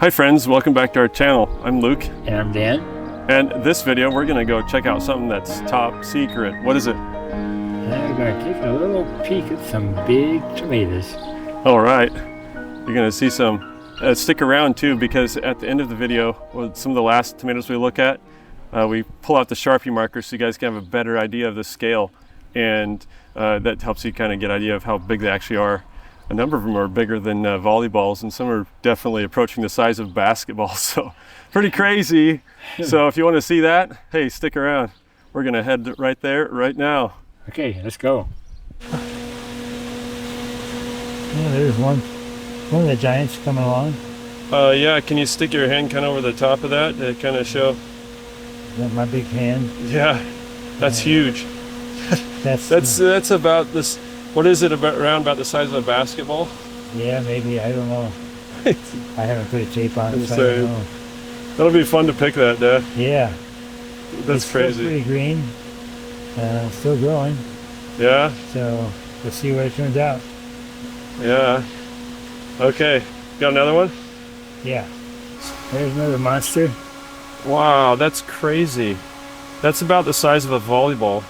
Hi friends, welcome back to our channel. I'm Luke. And I'm Dan. And this video we're going to go check out something that's top secret. What is it? We're going to take a little peek at some big tomatoes. All right, you're going to see some. Stick around too, because at the end of the video, with some of the last tomatoes we look at, we pull out the Sharpie markers so you guys can have a better idea of the scale, and that helps you kind of get an idea of how big they actually are. A number of them are bigger than volleyballs, and some are definitely approaching the size of basketballs, so pretty crazy. So if you want to see that, hey, stick around. We're going to head right there right now. Okay, let's go. Yeah, there's one of the giants coming along. Yeah, can you stick your hand kind of over the top of that to kind of show? Is that my big hand? Yeah, that's huge. That's about this. What is it, around about the size of a basketball? Yeah, maybe, I don't know. I haven't put a tape on it, so I don't know. That'll be fun to pick that, Dad. Yeah. That's crazy. Still pretty green. Still growing. Yeah? So, we'll see what it turns out. Yeah. Okay. Got another one? Yeah. There's another monster. Wow, that's crazy. That's about the size of a volleyball,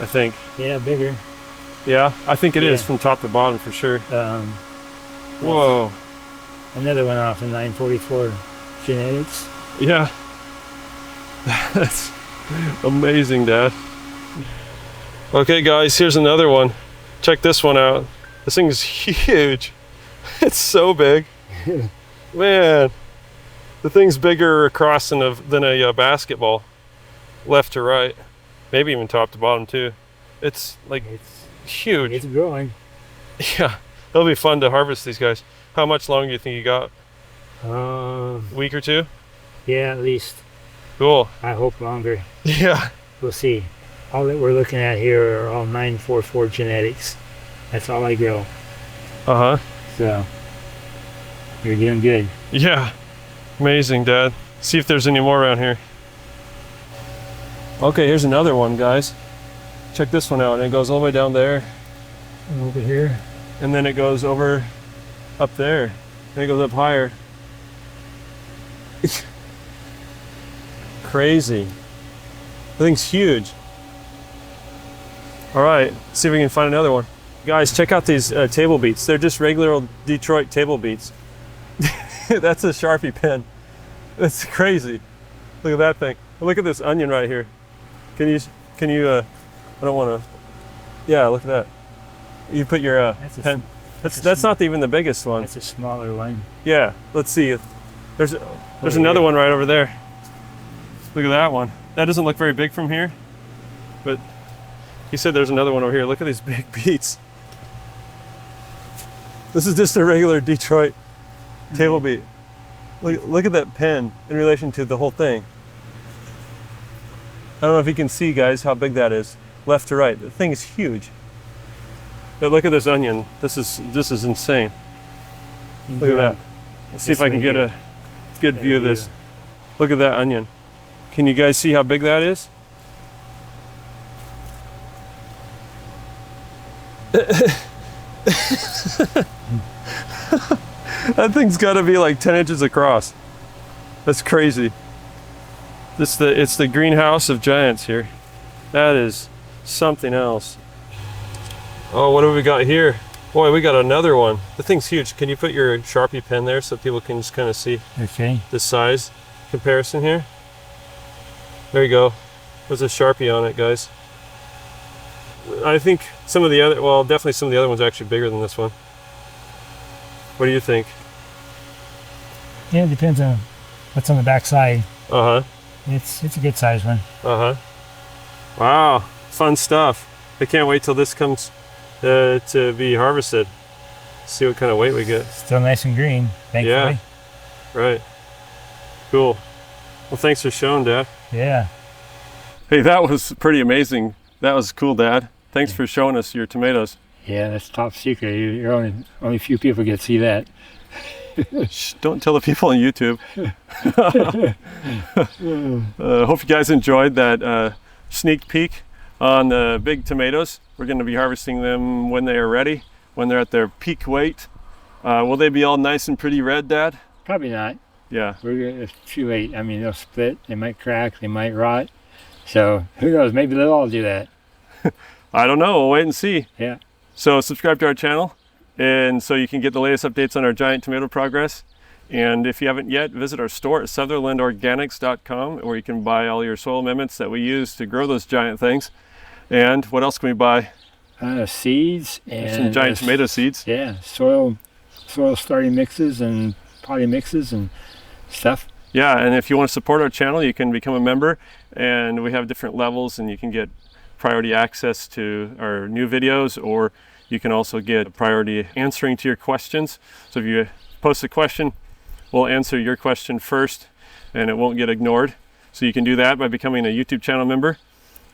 I think. Yeah, bigger. Yeah, I think it is from top to bottom for sure. Whoa. Another one off in 944 genetics. Yeah. That's amazing, Dad. Okay, guys, here's another one. Check this one out. This thing is huge. It's so big. Man, the thing's bigger across than a basketball, left to right. Maybe even top to bottom too. It's like huge. It's growing. Yeah, it'll be fun to harvest these guys. How much longer do you think you got? A week or two? Yeah, at least. Cool. I hope longer. Yeah. We'll see. All that we're looking at here are all 944 genetics. That's all I grow. Uh-huh. So, you're doing good. Yeah. Amazing, Dad. See if there's any more around here. Okay, here's another one, guys. Check this one out. And it goes all the way down there. And over here. And then it goes over up there. And it goes up higher. Crazy. The thing's huge. All right, see if we can find another one. Guys, check out these table beets. They're just regular old Detroit table beets. That's a Sharpie pen. That's crazy. Look at that thing. Look at this onion right here. Can you, I don't want to, yeah, look at that. You put your pen. That's not even the biggest one. That's a smaller one. Yeah, let's see. There's another one right over there. Look at that one. That doesn't look very big from here, but he said there's another one over here. Look at these big beets. This is just a regular Detroit table beet. Look at that pen in relation to the whole thing. I don't know if you can see, guys, how big that is, left to right. The thing is huge. But look at this onion. This is insane. Look at that. Let's see if I can get a good view of this. Look at that onion. Can you guys see how big that is? That thing's got to be like 10 inches across. That's crazy. It's the greenhouse of giants here. That is something else. Oh, what have we got here? Boy, we got another one. The thing's huge. Can you put your Sharpie pen there so people can just kind of see the size comparison here? There you go. There's a Sharpie on it, guys. I think some of the other, well, definitely some of the other ones are actually bigger than this one. What do you think? Yeah, it depends on what's on the back side. Uh-huh. It's a good size one. Uh-huh. Wow, fun stuff. I can't wait till this comes to be harvested. See what kind of weight we get. Still nice and green, thankfully. Yeah, right. Cool. Well, thanks for showing, Dad. Yeah. Hey, that was pretty amazing. That was cool, Dad. Thanks for showing us your tomatoes. Yeah, that's top secret. You're only few people get to see that. Shh, don't tell the people on YouTube. Hope you guys enjoyed that sneak peek on the big tomatoes. We're going to be harvesting them when they are ready, when they're at their peak weight. Will they be all nice and pretty red, Dad? Probably not. Yeah. It's too late. I mean, they'll split. They might crack. They might rot. So who knows? Maybe they'll all do that. I don't know. We'll wait and see. Yeah. So subscribe to our channel, and so you can get the latest updates on our giant tomato progress. And if you haven't yet, visit our store at sutherlandorganics.com, where you can buy all your soil amendments that we use to grow those giant things. And what else can we buy? Seeds and some giant tomato seeds. Yeah, soil starting mixes and potting mixes and stuff. Yeah, and if you want to support our channel, you can become a member, and we have different levels, and you can get priority access to our new videos, or you can also get priority answering to your questions. So if you post a question, we'll answer your question first, and it won't get ignored. So you can do that by becoming a YouTube channel member.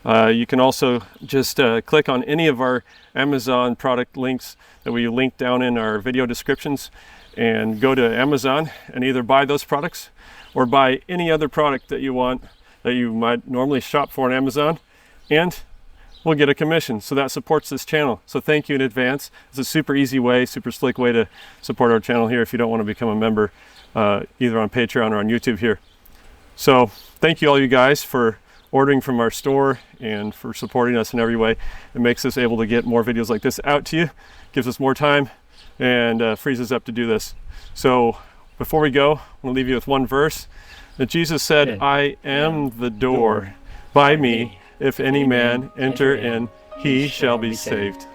You can also just click on any of our Amazon product links that we link down in our video descriptions, and go to Amazon and either buy those products or buy any other product that you want that you might normally shop for on Amazon, and we'll get a commission. So that supports this channel. So thank you in advance. It's a super easy way, super slick way to support our channel here if you don't want to become a member, either on Patreon or on YouTube here. So thank you all you guys for ordering from our store and for supporting us in every way. It makes us able to get more videos like this out to you, gives us more time, and frees us up to do this. So before we go, I'm going to leave you with one verse that Jesus said, "I am the door. By me, if any man enter in, he shall be saved."